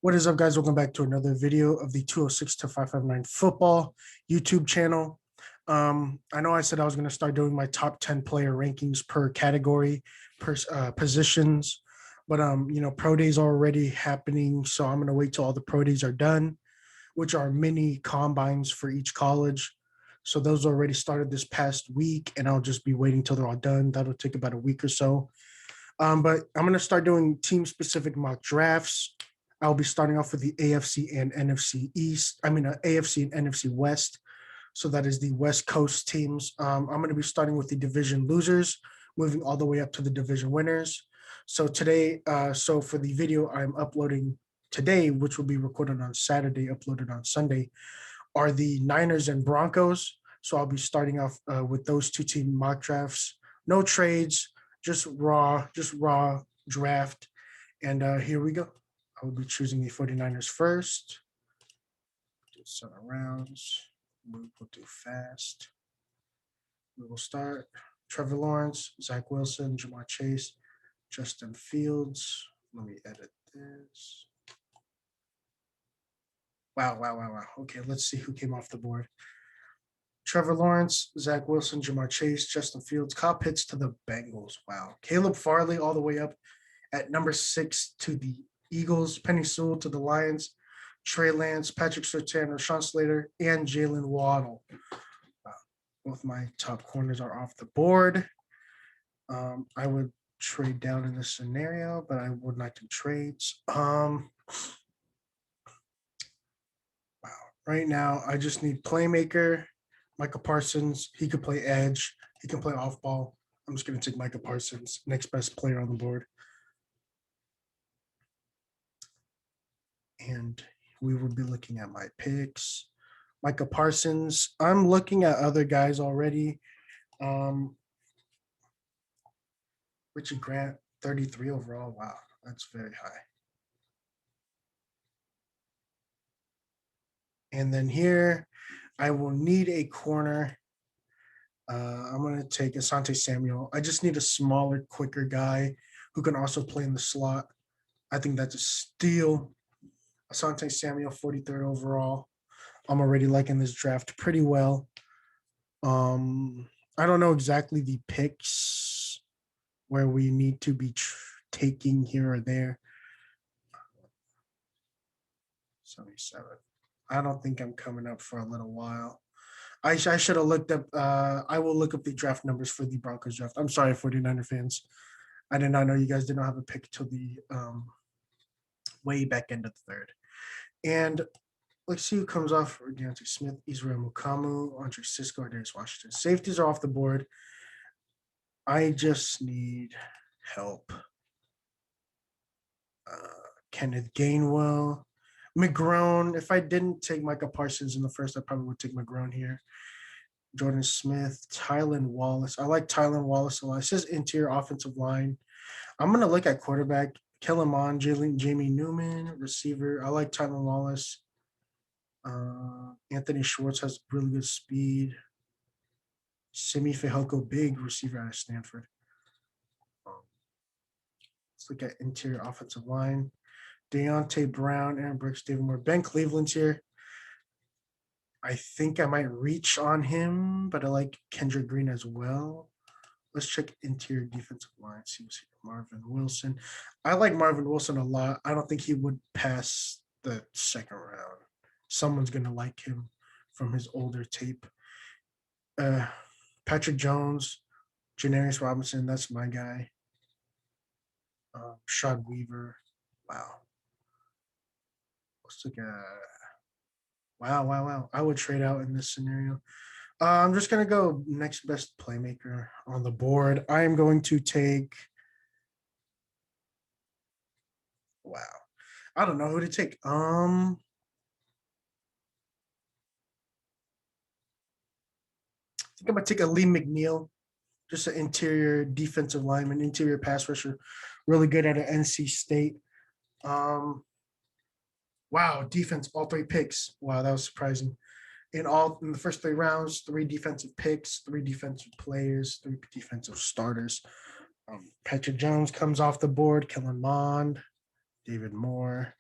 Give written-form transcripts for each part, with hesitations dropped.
What is up, guys? Welcome back to another video of the 206 to 559 football YouTube channel. I know I said I was going to start doing my top 10 player rankings per category, per positions, but pro days are already happening, so I'm going to wait till all the pro days are done, which are mini combines for each college. So those already started this past week, and I'll just be waiting till they're all done. That'll take about a week or so. But I'm going to start doing team-specific mock drafts. I'll be starting off with the AFC and NFC East. AFC and NFC West. So that is the West Coast teams. I'm going to be starting with the division losers, moving all the way up to the division winners. So today, for the video I'm uploading today, which will be recorded on Saturday, uploaded on Sunday, are the Niners and Broncos. So I'll be starting off with those two team mock drafts. No trades, just raw draft. And here we go. I will be choosing the 49ers first. Do 7 rounds. We'll do fast. We will start Trevor Lawrence, Zach Wilson, Jamar Chase, Justin Fields. Let me edit this. Wow. Okay, let's see who came off the board. Trevor Lawrence, Zach Wilson, Jamar Chase, Justin Fields, Kyle Pitts to the Bengals. Wow. Caleb Farley all the way up at number 6 to the Eagles, Penny Sewell to the Lions, Trey Lance, Patrick Surtain, Rashawn Slater, and Jalen Waddle. Both my top corners are off the board. I would trade down in this scenario, but I would not do trades. Wow. Right now, I just need playmaker. Micah Parsons, he could play edge. He can play off ball. I'm just going to take Micah Parsons, next best player on the board. And we will be looking at my picks. Micah Parsons. I'm looking at other guys already. Richard Grant, 33 overall. Wow, that's very high. And then here, I will need a corner. I'm going to take Asante Samuel. I just need a smaller, quicker guy who can also play in the slot. I think that's a steal. Asante Samuel, 43rd overall. I'm already liking this draft pretty well. I don't know exactly the picks where we need to be taking here or there. 77. I don't think I'm coming up for a little while. I should have looked up. I will look up the draft numbers for the Broncos draft. I'm sorry, 49er fans. I did not know you guys did not have a pick till the way back end of the third. And let's see who comes off for Deontay Smith, Israel Mukamu, Andre Cisco, Darius Washington. Safeties are off the board. I just need help. Kenneth Gainwell. McGrone. If I didn't take Micah Parsons in the first, I probably would take McGrone here. Jordan Smith, Tylan Wallace. I like Tylan Wallace a lot. It says interior offensive line. I'm going to look at quarterback. Kellen Mond, Jamie Newman, receiver. I like Tylan Wallace. Anthony Schwartz has really good speed. Simi Fehoko, big receiver out of Stanford. Let's look at interior offensive line. Deontay Brown, Aaron Brooks, David Moore. Ben Cleveland's here. I think I might reach on him, but I like Kendrick Green as well. Let's check interior defensive line. See what's here. Marvin Wilson. I like Marvin Wilson a lot. I don't think he would pass the second round. Someone's going to like him from his older tape. Patrick Jones, Janarius Robinson, that's my guy. Shad Weaver. Wow. Let's look at wow. I would trade out in this scenario. I'm just going to go next best playmaker on the board. I am going to take I don't know who to take. I think I'm going to take Elin Mcneill, just an interior defensive lineman, interior pass rusher, really good at an NC State. Wow, defense, all 3 picks. Wow, that was surprising. In the first 3 rounds, 3 defensive picks, 3 defensive players, 3 defensive starters. Patrick Jones comes off the board, Kellen Mond, David Moore.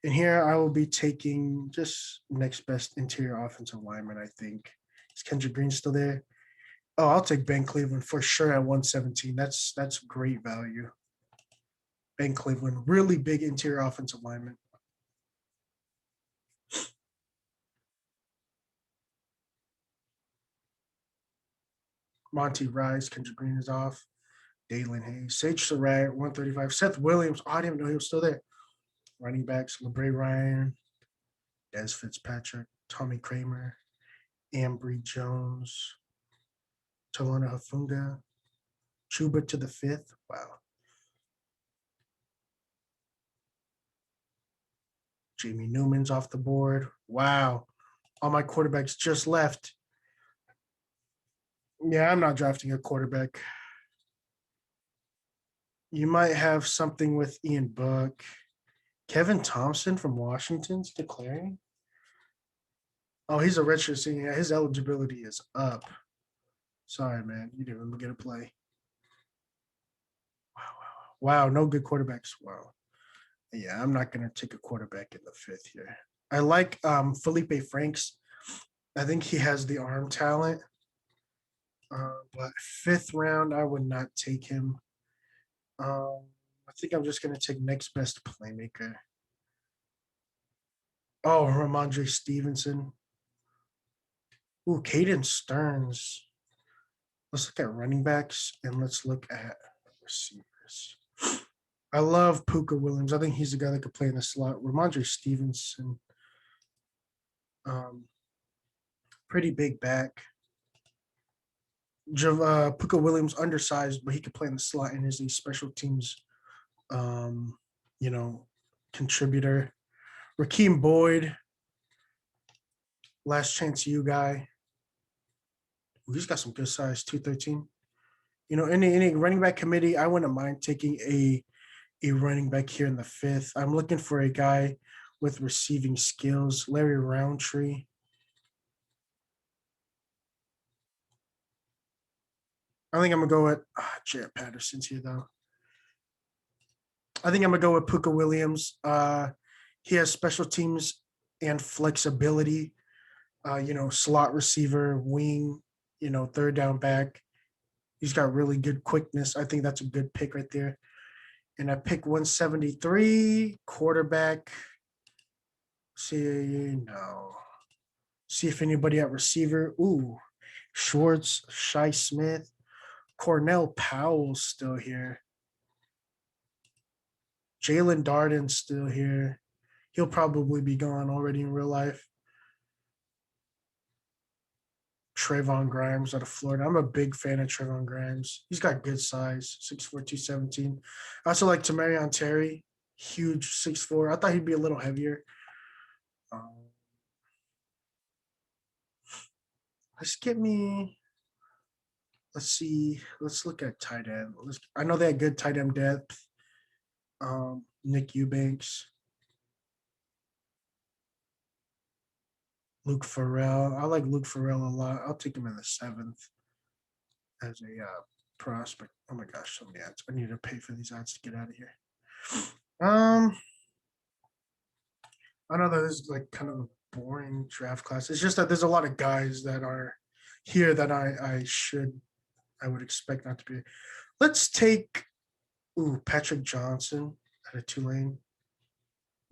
And here I will be taking just next best interior offensive lineman, I think. Is Kendrick Green still there? Oh, I'll take Ben Cleveland for sure at 117. That's great value. Ben Cleveland, really big interior offensive lineman. Monty Rice, Kendrick Green is off. Dalen Hayes, Sage Surratt, 135. Seth Williams, oh, I didn't even know he was still there. Running backs, LeBray Ryan, Des Fitzpatrick, Tommy Kramer, Ambry Jones, Talona Hafunga, Chuba to the fifth. Wow. Jamie Newman's off the board. Wow. All my quarterbacks just left. Yeah, I'm not drafting a quarterback. You might have something with Ian Book. Kevin Thompson from Washington's declaring. Oh, he's a redshirt senior. His eligibility is up. Sorry, man. You didn't even get a play. Wow. No good quarterbacks. Wow. Yeah, I'm not going to take a quarterback in the fifth here. I like Felipe Franks. I think he has the arm talent. But fifth round, I would not take him. I think I'm just going to take next best playmaker. Oh, Ramondre Stevenson. Ooh, Caden Stearns. Let's look at running backs and let's look at receivers. I love Puka Williams. I think he's the guy that could play in the slot. Ramondre Stevenson. Pretty big back. Puka Williams undersized, but he could play in the slot and is a special teams, contributor. Rakeem Boyd, last chance you guy. Ooh, he's got some good size, 213. Any running back committee, I wouldn't mind taking a running back here in the fifth. I'm looking for a guy with receiving skills. Larry Roundtree. I think I'm gonna go with Jarrett Patterson's here though. I think I'm gonna go with Puka Williams. He has special teams and flexibility. Slot receiver, wing, third down back. He's got really good quickness. I think that's a good pick right there. And I pick 173 quarterback. See if anybody at receiver. Ooh, Schwartz, Shi Smith, Cornell Powell's still here. Jalen Darden's still here. He'll probably be gone already in real life. Trayvon Grimes out of Florida. I'm a big fan of Trayvon Grimes. He's got good size, 6'4", 217. I also like Tamarion Terry, huge 6'4". I thought he'd be a little heavier. Let's see. Let's look at tight end. I know they had good tight end depth. Nick Eubanks. Luke Farrell. I like Luke Farrell a lot. I'll take him in the seventh as a prospect. Oh my gosh, so many ads. I need to pay for these ads to get out of here. I know that this is like kind of a boring draft class. It's just that there's a lot of guys that are here that I would expect not to be. Let's take Patrick Johnson at a Tulane.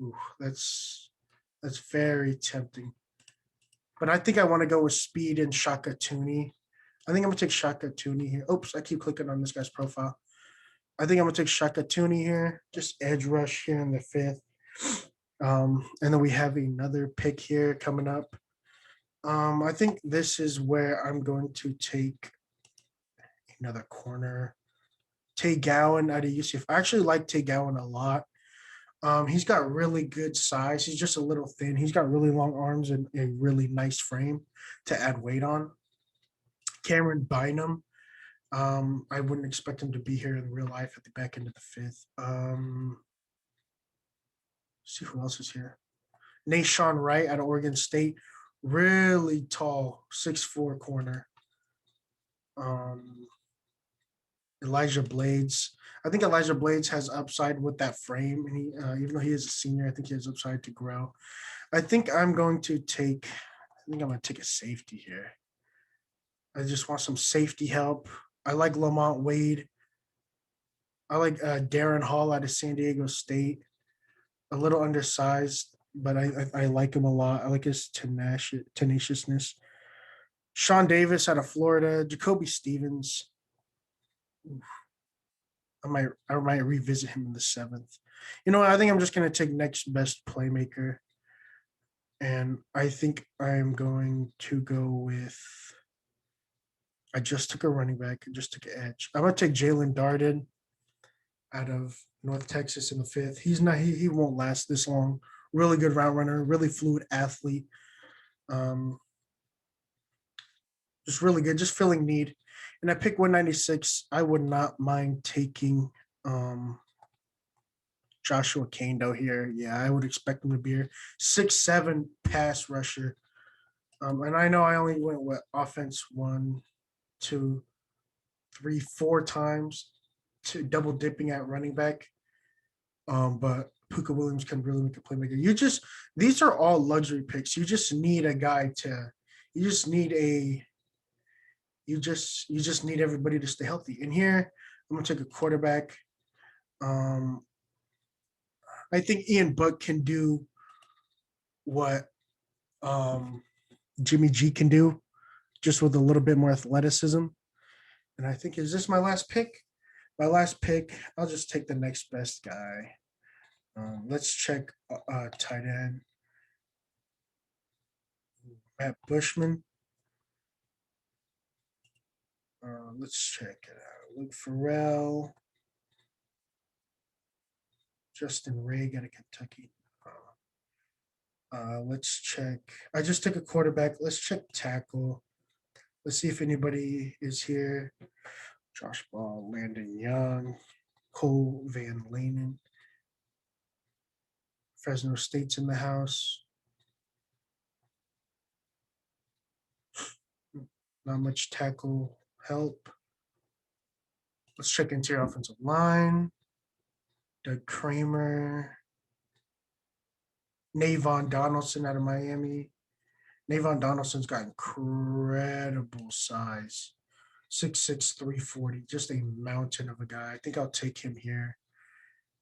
Ooh, that's very tempting. But I think I want to go with speed and Shaka Tooney. I think I'm gonna take Shaka Tooney here. Oops, I keep clicking on this guy's profile. I think I'm gonna take Shaka Tooney here. Just edge rush here in the fifth. And then we have another pick here coming up. I think this is where I'm going to take another corner. Tay Gowan out of UCF. I actually like Tay Gowan a lot. He's got really good size. He's just a little thin. He's got really long arms and a really nice frame to add weight on. Cameron Bynum. I wouldn't expect him to be here in real life at the back end of the fifth. See who else is here. Nashawn Wright out of Oregon State. Really tall, 6'4" corner. And Elijah Blades. I think Elijah Blades has upside with that frame, and he, even though he is a senior, I think he has upside to grow. I think I'm going to take. I think I'm going to take a safety here. I just want some safety help. I like Lamont Wade. I like Darren Hall out of San Diego State. A little undersized, but I like him a lot. I like his tenaciousness. Sean Davis out of Florida. Jacoby Stevens. I might revisit him in the seventh. You know, I think I'm just gonna take next best playmaker, and I think I'm going to go with. I just took a running back. I just took an edge. I'm gonna take Jalen Darden out of North Texas in the fifth. He's not. He won't last this long. Really good route runner. Really fluid athlete. Um, just really good. Just filling need. And I pick 196. I would not mind taking Joshua Kane though here. Yeah, I would expect him to be here. 6'7" pass rusher. And I know I only went with offense 1, 2, 3, 4 times to double dipping at running back. But Puka Williams can really make a playmaker. These are all luxury picks. You just need a guy to you just need a you just need everybody to stay healthy. And here I'm gonna take a quarterback. Um, I think Ian Book can do what Jimmy G can do, just with a little bit more athleticism. And I think, is this my last pick? My last pick, I'll just take the next best guy. Let's check tight end. Matt Bushman. Let's check it out. Luke Farrell. Justin Rigg out of Kentucky. Let's check. I just took a quarterback. Let's check tackle. Let's see if anybody is here. Josh Ball, Landon Young, Cole Van Lanen. Fresno State's in the house. Not much tackle help. Let's check interior offensive line. Doug Kramer. Navon Donaldson out of Miami. Navon Donaldson's got incredible size. 6'6", 340, just a mountain of a guy. I think I'll take him here.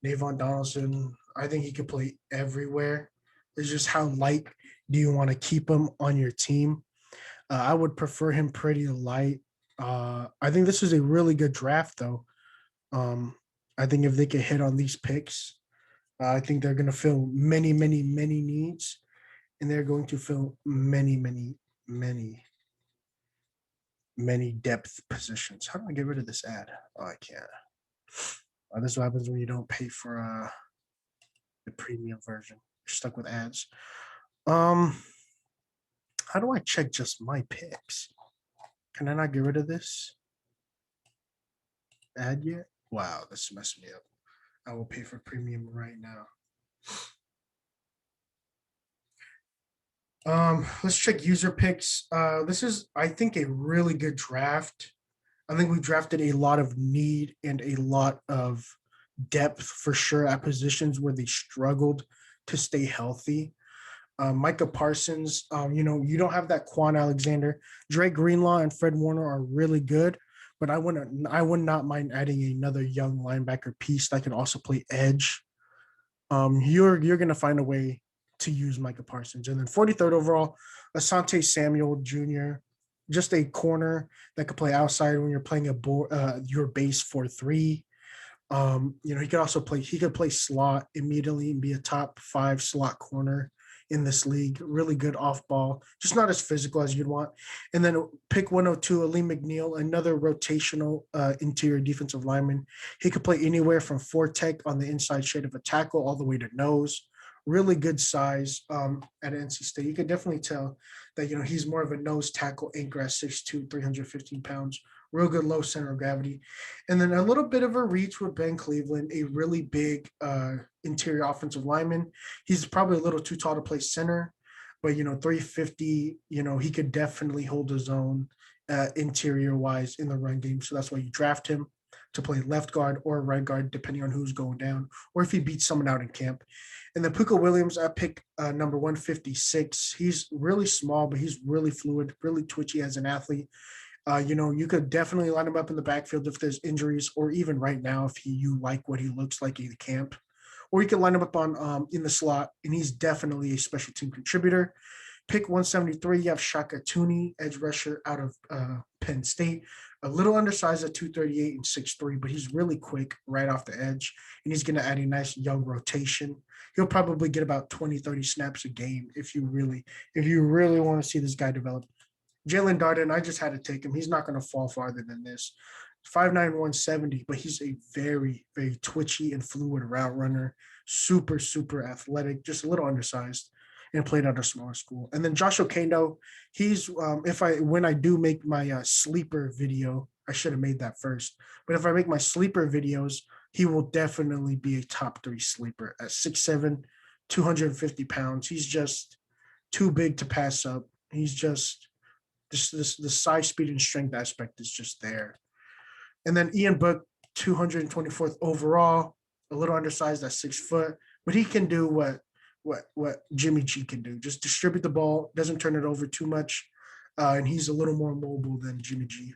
Navon Donaldson, I think he could play everywhere. It's just how light do you want to keep him on your team? I would prefer him pretty light. I think this is a really good draft, though. I think if they can hit on these picks, I think they're going to fill many, many, many needs, and they're going to fill many, many, many, many depth positions. How do I get rid of this ad? Oh, I can't. This is what happens when you don't pay for the premium version. You're stuck with ads. How do I check just my picks? Can I not get rid of this ad yet? Wow, this messed me up. I will pay for premium right now. Let's check user picks. This is, I think, a really good draft. I think we drafted a lot of need and a lot of depth for sure at positions where they struggled to stay healthy. Micah Parsons, you don't have that Quan Alexander. Drake Greenlaw and Fred Warner are really good, but I would not mind adding another young linebacker piece that can also play edge. You're gonna find a way to use Micah Parsons. And then 43rd overall, Asante Samuel Jr., just a corner that could play outside when you're playing your base 4-3. He could play slot immediately and be a top 5 slot corner in this league. Really good off ball, just not as physical as you'd want. And then pick 102, Elin Mcneill, another rotational interior defensive lineman. He could play anywhere from 4 tech on the inside shade of a tackle all the way to nose. Really good size at NC State. You could definitely tell that, he's more of a nose tackle anchor at 6'2", 315 pounds. Real good low center of gravity. And then a little bit of a reach with Ben Cleveland, a really big interior offensive lineman. He's probably a little too tall to play center, but, 350, he could definitely hold his own interior-wise in the run game. So that's why you draft him. to play left guard or right guard, depending on who's going down, or if he beats someone out in camp. And then Puka Williams, I pick number 156. He's really small, but he's really fluid, really twitchy as an athlete. You could definitely line him up in the backfield if there's injuries, or even right now if you like what he looks like in camp. Or you can line him up on in the slot, and he's definitely a special team contributor. Pick 173, you have Shaka Tooney, edge rusher out of Penn State. A little undersized at 238 and 6'3", but he's really quick right off the edge, and he's going to add a nice young rotation. He'll probably get about 20, 30 snaps a game if you really want to see this guy develop. Jalen Darden, I just had to take him. He's not going to fall farther than this. 5'9", 170, but he's a very, very twitchy and fluid route runner. Super, super athletic, just a little undersized, and played at a smaller school. And then Josh Okendo, he's when I do make my sleeper video, I should have made that first. But if I make my sleeper videos, he will definitely be a top 3 sleeper at 6'7", 250 pounds. He's just too big to pass up. He's just the size, speed, and strength aspect is just there. And then Ian Book, 224th overall, a little undersized at 6 foot, but he can do what Jimmy G can do. Just distribute the ball, doesn't turn it over too much, and he's a little more mobile than Jimmy G.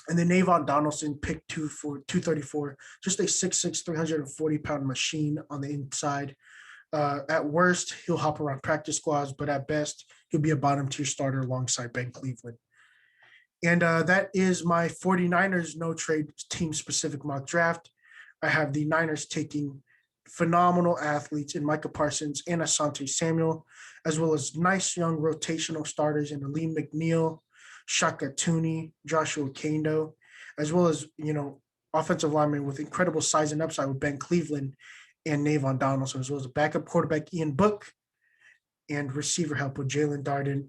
And then Navon Donaldson, picked 234, just a 6'6", 340-pound machine on the inside. At worst, he'll hop around practice squads, but at best, he'll be a bottom-tier starter alongside Ben Cleveland. And that is my 49ers no-trade team-specific mock draft. I have the Niners taking phenomenal athletes in Micah Parsons and Asante Samuel, as well as nice young rotational starters in Elin Mcneill, Shaka Tooney, Joshua Okendo, as well as, offensive linemen with incredible size and upside with Ben Cleveland and Navon Donaldson, as well as a backup quarterback, Ian Book, and receiver help with Jalen Darden,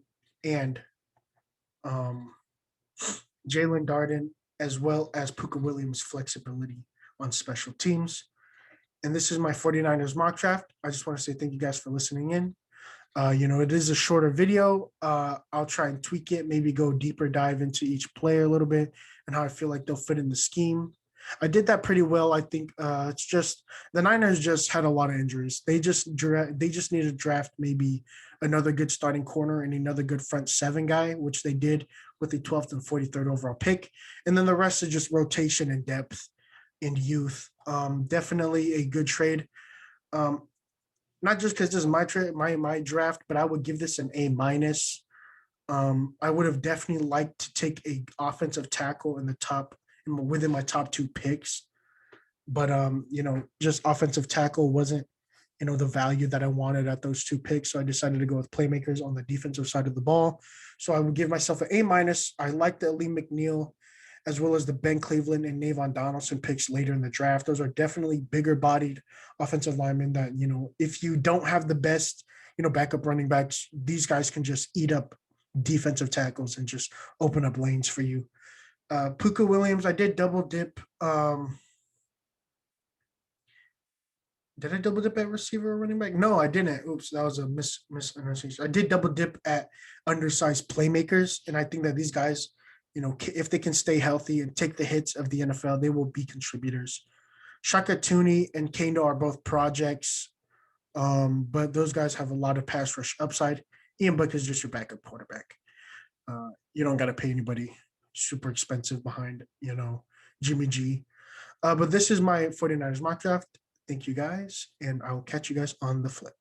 as well as Puka Williams' flexibility on special teams. And this is my 49ers mock draft. I just want to say thank you guys for listening in. It is a shorter video. I'll try and tweak it, maybe go deeper dive into each player a little bit and how I feel like they'll fit in the scheme. I did that pretty well. I think it's just the Niners just had a lot of injuries. They just need to draft maybe another good starting corner and another good front 7 guy, which they did with the 12th and 43rd overall pick. And then the rest is just rotation and depth and youth. Definitely a good trade. Not just because this is my trade, my draft, but I would give this an A-. I would have definitely liked to take a offensive tackle in the top, within my top 2 picks, but just offensive tackle wasn't the value that I wanted at those 2 picks, so I decided to go with playmakers on the defensive side of the ball. So I would give myself an A-. I like the Elin Mcneill as well as the Ben Cleveland and Navon Donaldson picks later in the draft. Those are definitely bigger bodied offensive linemen that, if you don't have the best, backup running backs, these guys can just eat up defensive tackles and just open up lanes for you. Puka Williams, I did double dip. Did I double dip at receiver or running back? No, I didn't. Oops, that was a misunderstanding. I did double dip at undersized playmakers, and I think that these guys, if they can stay healthy and take the hits of the NFL, they will be contributors. Shaka Tooney and Kane are both projects, but those guys have a lot of pass rush upside. Ian Book is just your backup quarterback. You don't got to pay anybody super expensive behind, Jimmy G. But this is my 49ers mock draft. Thank you guys, and I will catch you guys on the flip.